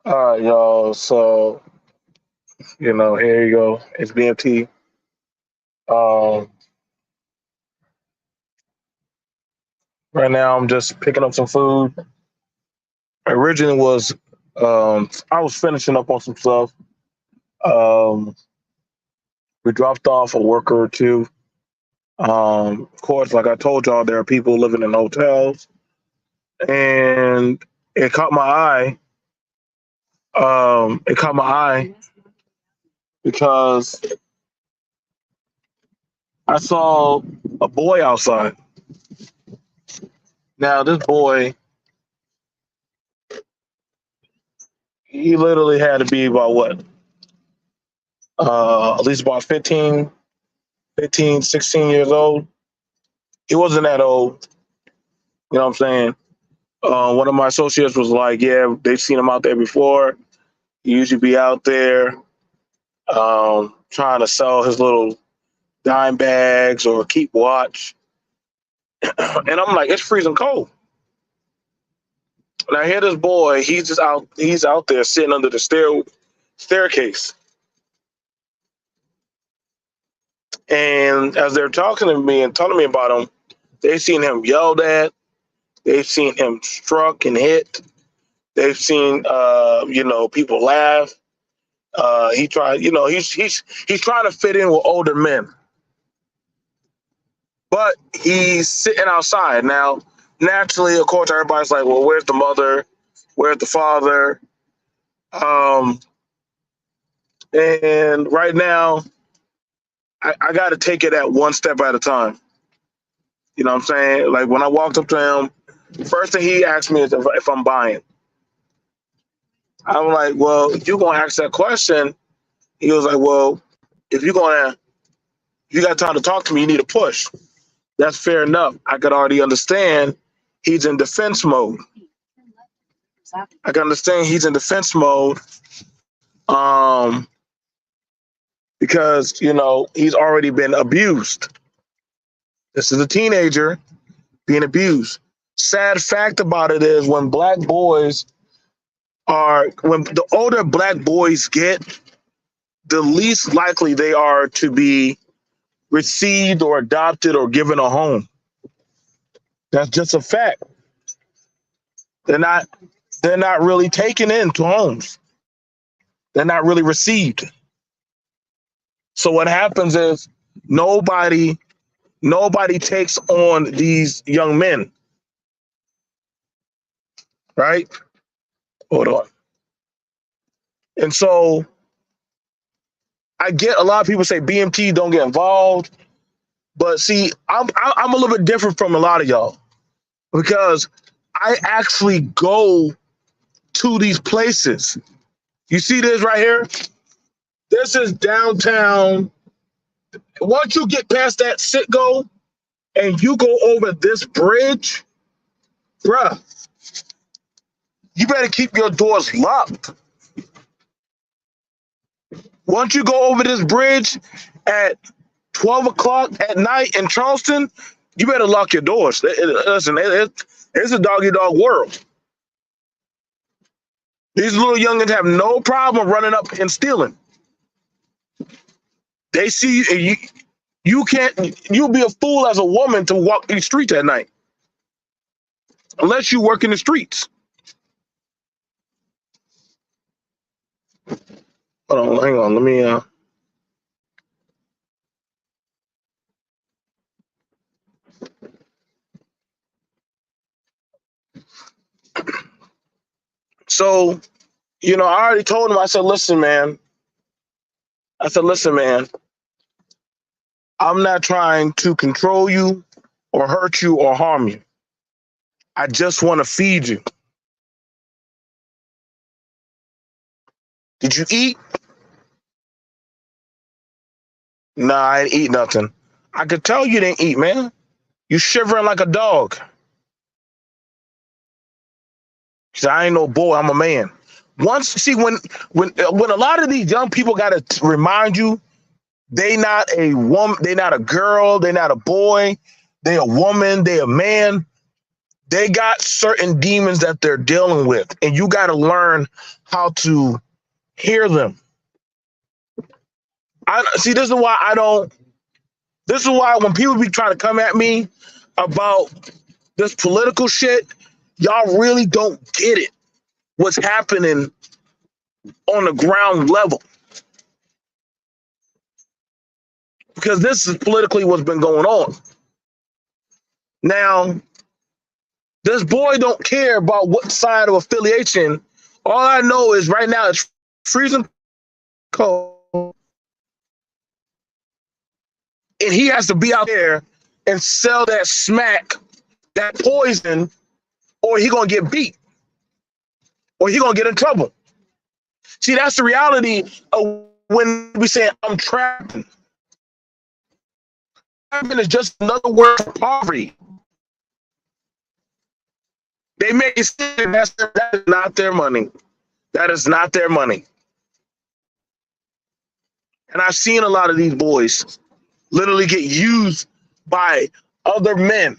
All right, y'all. So, here you go. It's BMT. Um, right now, I'm just picking up some food. Originally was I was finishing up on some stuff. Um, we dropped off a worker or two. Of course, like I told y'all, there are people living in hotels, and it caught my eye. It caught my eye because I saw a boy outside. Now, this boy, he literally had to be about what? At least about 15, 16 years old. He wasn't that old. You know what I'm saying? One of my associates was like, yeah, they've seen him out there before. He usually be out there trying to sell his little dime bags or keep watch. And I'm like, it's freezing cold. And I hear this boy, he's out there sitting under the staircase. And as they're talking to me and telling me about him, they've seen him yelled at, they've seen him struck and hit. They've seen, people laugh. He tried, he's trying to fit in with older men, but he's sitting outside now. Naturally, of course, everybody's like, "Well, where's the mother? Where's the father?" Um, and right now, I got to take it at one step at a time. You know what I'm saying? Like when I walked up to him, first thing he asked me is if I'm buying. I'm like, "Well, if you're gonna ask that question," he was like, "Well, if you're gonna you got time to talk to me, you need a push." That's fair enough. I could already understand he's in defense mode. I can understand he's in defense mode um, because, he's already been abused. This is a teenager being abused. Sad fact about it is when the older black boys get, the least likely they are to be received or adopted or given a home. That's just a fact. They're not they're not really taken into homes. They're not really received. So what happens is nobody nobody takes on these young men, right? Hold on. And so I get a lot of people say BMT don't get involved, but see, I'm a little bit different from a lot of y'all because I actually go to these places. You see this right here? This is downtown. Once you get past that Citgo and you go over this bridge, bruh, you better keep your doors locked. Once you go over this bridge at 12 o'clock at night in Charleston, you better lock your doors. Listen, it's a doggy dog world. These little youngins have no problem running up and stealing. They see you, you can't, you'll be a fool as a woman to walk these streets at night unless you work in the streets. Hold on, hang on. Let me. So, I already told him. I said, listen, man. I said, listen, man. I'm not trying to control you or hurt you or harm you. I just want to feed you. Did you eat? Nah, I didn't eat nothing. I could tell you didn't eat, man. You shivering like a dog. He said, I ain't no boy, I'm a man. Once, see, when a lot of these young people got to remind you, they not a woman, they not a girl, they not a boy, they a woman, they a man. They got certain demons that they're dealing with, and you got to learn how to hear them. I see. This is why I don't. This is why when people be trying to come at me about this political shit, y'all really don't get it. What's happening on the ground level, because this is politically what's been going on. Now, this boy don't care about what side of affiliation. All I know is right now it's freezing cold, and he has to be out there and sell that smack, that poison, or he gonna get beat, or he gonna get in trouble. See, that's the reality of when we say I'm trapping. Trapping is just another word for poverty. They make it seem that is not their money. That is not their money. And I've seen a lot of these boys literally get used by other men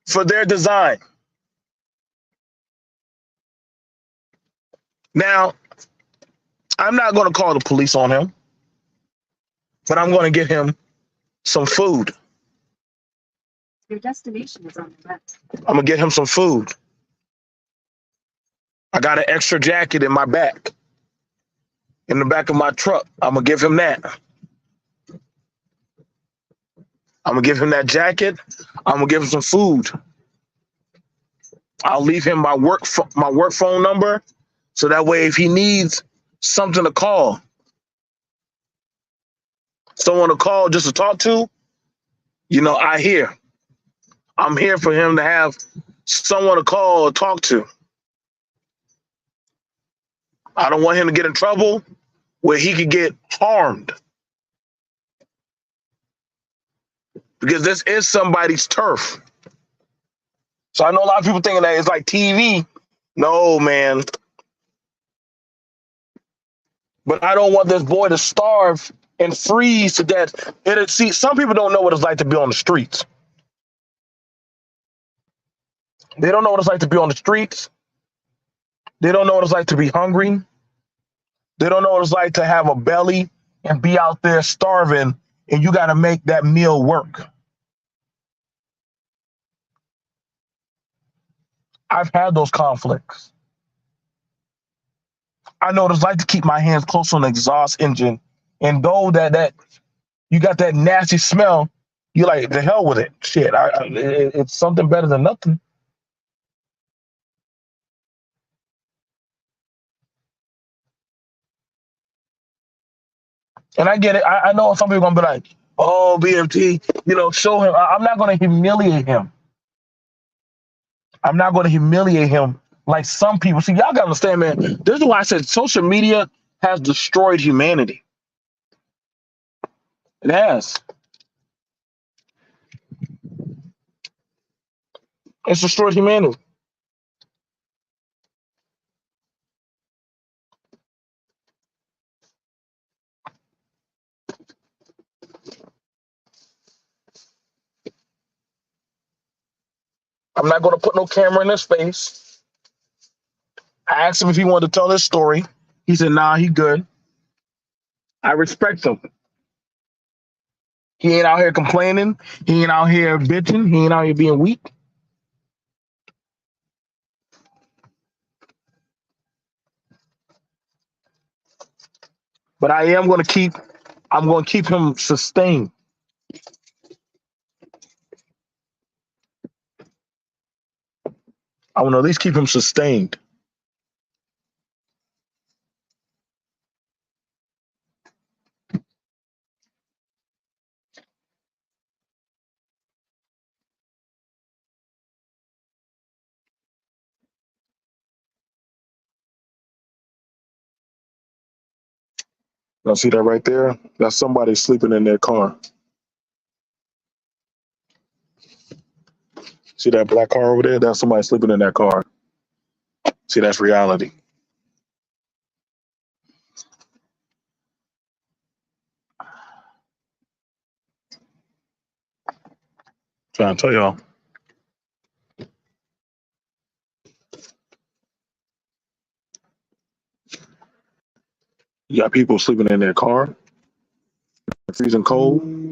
for their design. Now, I'm not going to call the police on him, but I'm going to get him some food. Your destination is on the left. I'm going to get him some food. I got an extra jacket in my back, in the back of my truck. I'm going to give him that. I'm going to give him that jacket. I'm going to give him some food. I'll leave him my work phone number, so that way if he needs something to call, someone to call just to talk to, I'm here for him to have someone to call or talk to. I don't want him to get in trouble where he could get harmed, because this is somebody's turf. So I know a lot of people thinking that it's like TV. No, man. But I don't want this boy to starve and freeze to death. See, some people don't know what it's like to be on the streets. They don't know what it's like to be on the streets. They don't know what it's like to be hungry. They don't know what it's like to have a belly and be out there starving, and you got to make that meal work. I've had those conflicts. I know what it's like to keep my hands close on the exhaust engine, and though that you got that nasty smell, you're like, the hell with it. Shit, it's something better than nothing. And I get it. I know some people are gonna be like, "Oh, BMT, show him." I'm not gonna humiliate him. I'm not gonna humiliate him like some people. See, y'all gotta understand, man. This is why I said social media has destroyed humanity. It has. It's destroyed humanity. I'm not gonna put no camera in his face. I asked him if he wanted to tell his story. He said, "Nah, he good." I respect him. He ain't out here complaining. He ain't out here bitching. He ain't out here being weak. But I'm gonna keep him sustained. I want to at least keep him sustained. Y'all see that right there? That's somebody sleeping in their car. See that black car over there? That's somebody sleeping in that car. See, that's reality. Trying to tell y'all. You got people sleeping in their car, freezing cold.